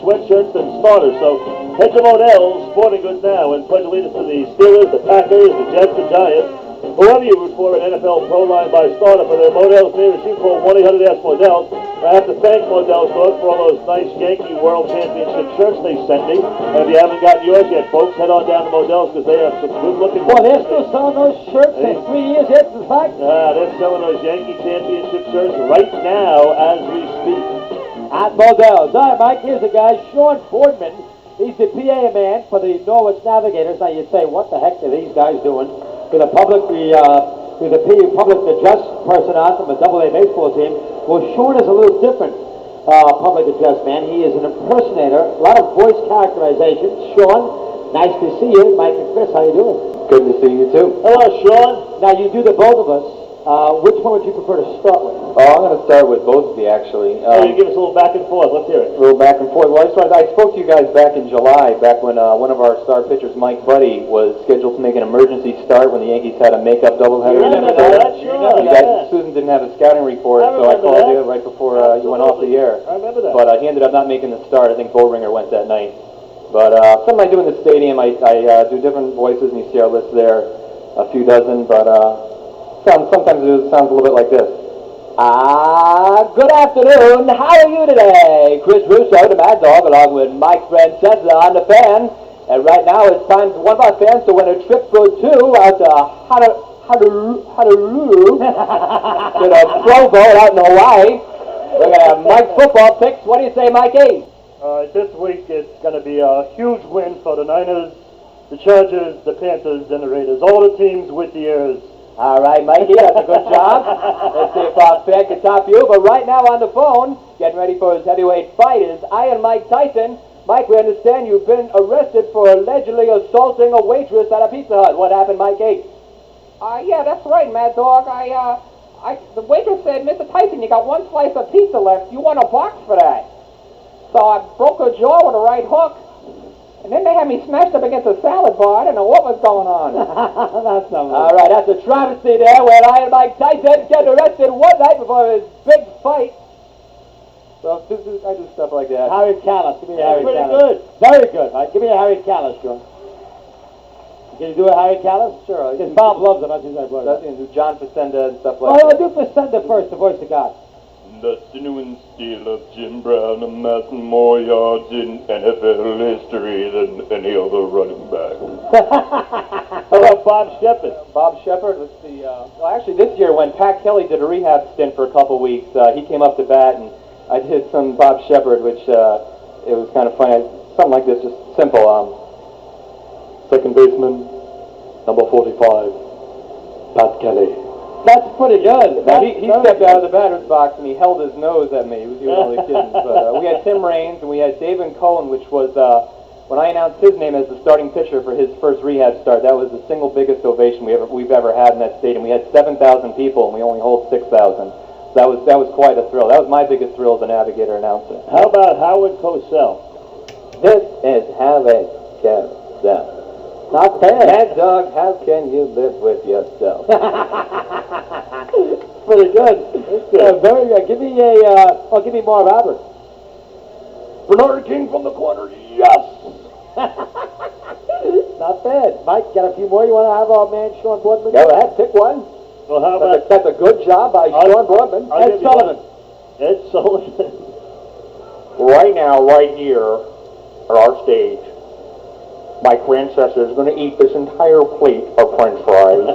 sweatshirts than starters. So head to Modell's Sporting Goods now and pledge allegiance to the Steelers, the Packers, the Jets, the Giants. Whoever you root for, an NFL Pro Line by starter for the Modell's nearest you, call 1-800-ASK-MODELL. I have to thank Modell's Stores for all those nice Yankee World Championship shirts they sent me. And if you haven't gotten yours yet, folks, head on down to Modell's because they have some good-looking ones. Well, they're still selling those shirts in 3 years after the fact? They're selling those Yankee Championship shirts right now as we speak. At Modell's. All right, Mike, here's the guy, Sean Boardman. He's the PA man for the Norwich Navigators. Now you say, what the heck are these guys doing? To the public address person on from the AA baseball team. Well, Sean is a little different public address man. He is an impersonator, a lot of voice characterization. Sean, nice to see you. Mike and Chris, how you doing? Good to see you too. Hello, Sean. Now you do the both of us. Which one would you prefer to start with? Oh, I'm going to start with both of you, actually. You give us a little back and forth. Let's hear it. A little back and forth. Well, I spoke to you guys back in July, back when one of our star pitchers, Mike Buddy, was scheduled to make an emergency start when the Yankees had a make-up doubleheader. Remember that? Sure. Susan didn't have a scouting report, so I called you right before you went off the air. I remember that. But he ended up not making the start. I think Bullringer went that night. But something I do in the stadium, I do different voices, and you see our list there, a few dozen, but sometimes it sounds a little bit like this. Good afternoon. How are you today? Chris Russo, the Mad Dog, along with Mike Francesa on the fan. And right now it's time for one of our fans to win a trip for two out to Honolulu to the Pro Bowl out in Hawaii. We're going to have Mike football picks. What do you say, Mikey? This week it's going to be a huge win for the Niners, the Chargers, the Panthers, and the Raiders. All the teams with the ears. All right, Mikey, that's a good job. Let's see if our fan can top you. But right now on the phone, getting ready for his heavyweight fight, is Iron Mike Tyson. Mike, we understand you've been arrested for allegedly assaulting a waitress at a Pizza Hut. What happened, Mikey? Yeah, that's right, Mad Dog. The waitress said, Mr. Tyson, you got one slice of pizza left. You want a box for that? So I broke her jaw with a right hook. And then they had me smashed up against a salad bar. I didn't know what was going on. That's not All right, that's a travesty there where Iron Mike Tyson got arrested one night before his big fight. So I do stuff like that. Harry Callis. Give me a Harry Pretty Callis. good. Very good. All right, give me a Harry Callis, Sean. Can you do a Harry Callis? Sure. Because Bob loves him. That's his brother. That's do John Facenda and stuff Oh, like I'll that. do Facenda first, the voice of God. The sinew steel of Jim Brown amassing more yards in NFL history than any other running back. How about Bob Shepard? Bob Shepard was the... well, actually, this year when Pat Kelly did a rehab stint for a couple weeks, he came up to bat, and I did some Bob Shepard, which it was kind of funny. Something like this, just simple. Second baseman, number 45, Pat Kelly. That's pretty good. Now, he stepped out of the batter's box and he held his nose at me. He was only kidding. But we had Tim Raines and we had David Cohen, which was when I announced his name as the starting pitcher for his first rehab start. That was the single biggest ovation we've ever had in that stadium. We had 7,000 people and we only hold 6,000. That was quite a thrill. That was my biggest thrill as a Navigator announcer. How about Howard Cosell? This is Howard Cosell. Not bad. Mad Dog, how can you live with yourself? Pretty good. Very good. Give me give me Marv Albert. Bernard King from the corner, yes! Not bad. Mike, got a few more? You want to have our man Sean Boardman? Go ahead, pick one. Well, how about... That's a good job by Sean Boardman. Ed Sullivan. Ed Sullivan. Right now, right here, at our stage, my ancestor is going to eat this entire plate of French fries.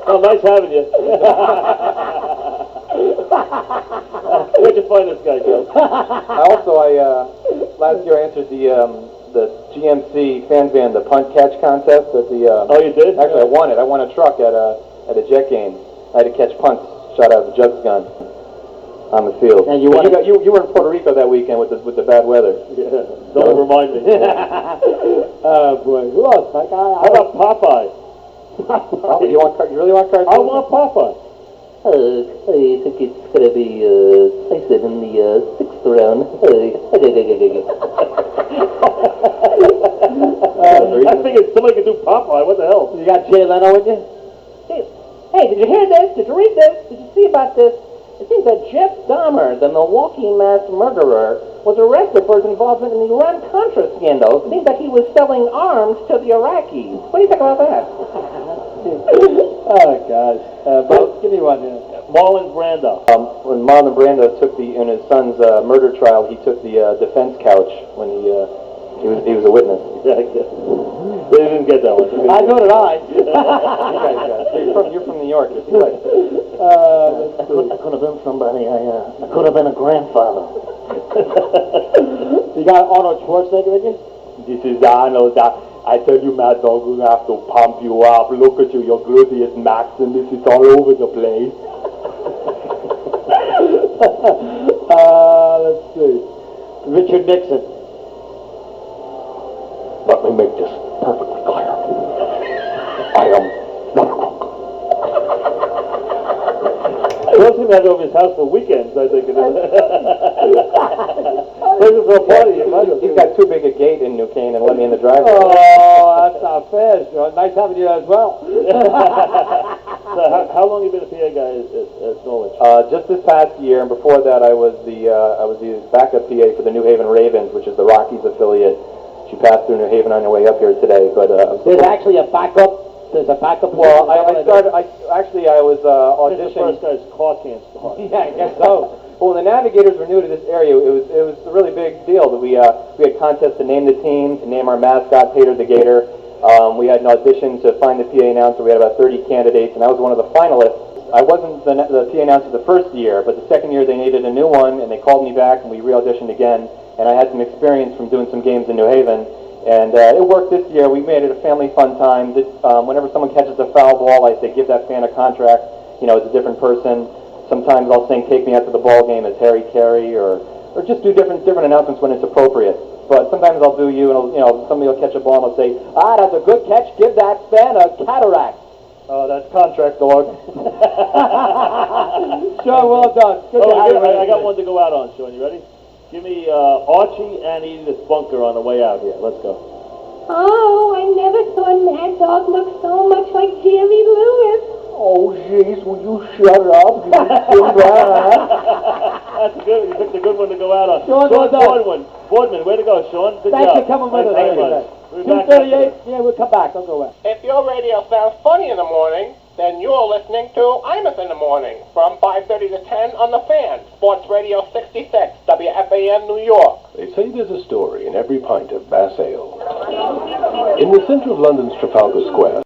Well, nice having you. Where'd you find this guy, Joe? Last year I entered the GMC fan band, the punt catch contest at the. Oh, you did? Actually, I won it. I won a truck at a Jet game. I had to catch punts shot out of a Jugs gun on the field. And you were in Puerto Rico that weekend with the bad weather. Yeah, don't remind me. Oh boy, who else, Mike? How about Popeye? You really want cartoons? I want Popeye. I think it's going to be Tyson in the 6th round. I figured somebody could do Popeye. What the hell? You got Jay Leno with you? Hey, did you hear this? Did you read this? Did you see about this? It seems that Jeff Dahmer, the Milwaukee mass murderer, was arrested for his involvement in the Iran-Contra scandal. It seems that he was selling arms to the Iraqis. What do you think about that? Oh, gosh. Give me one here. Marlon Brando. When Marlon Brando took in his son's murder trial, he took the defense couch when he was a witness. Yeah, I guess. They didn't get that one. I know that I. You're from New York. You're right. I could have been somebody. I could have been a grandfather. You got Arnold Schwarzenegger in you? This is Arnold. I tell you, Mad Dog, we're going to have to pump you up. Look at you, your gluteus max, and this is all over the place. Let's see. Richard Nixon. Let me make this perfectly clear. I am not a crook. Most of him had over his house for weekends, I think. Places for a party. He's got too big a gate in New Cane and let me in the driveway. Oh, that's not fair, Sean. Nice having you as well. So how long have you been a PA guy at Norwich? Just this past year, and before that, I was the backup PA for the New Haven Ravens, which is the Rockies affiliate. She passed through New Haven on her way up here today, but There's actually a backup. There's a backup. Well, I was This auditioning. first guy's car can't start. Yeah, I guess so. Well, when the Navigators were new to this area, it was a really big deal that we had contests to name the team, to name our mascot, Tater the Gator. We had an audition to find the PA announcer. We had about 30 candidates, and I was one of the finalists. I wasn't the PA announcer the first year, but the second year they needed a new one, and they called me back, and we re-auditioned again. And I had some experience from doing some games in New Haven, and it worked this year. We made it a family fun time. Whenever someone catches a foul ball, I say, give that fan a contract. You know, it's a different person. Sometimes I'll sing "Take Me Out to the Ball Game" as Harry Carey, or just do different announcements when it's appropriate. But sometimes I'll do you, and somebody will catch a ball and I'll say, that's a good catch. Give that fan a cataract. Oh, that's contract, dog. Sean, well done. Good to have you. I got one to go out on, Sean. You ready? Give me Archie and Edith Bunker on the way out here. Let's go. Oh, I never saw Mad Dog look so much like Jerry Lewis. Oh, jeez, will you shut up? That's good. You picked a good one to go out on. Sean, well done. Boardman, way to go, Sean. Good Thanks job. for coming with us. Thanks very much. We'll be back 2:38. Yeah, we'll come back. Don't go away. If your radio sounds funny in the morning, then you're listening to Imus in the Morning from 5:30 to 10 on the Fan, Sports Radio 66, WFAN, New York. They say there's a story in every pint of Bass Ale. In the center of London's Trafalgar Square,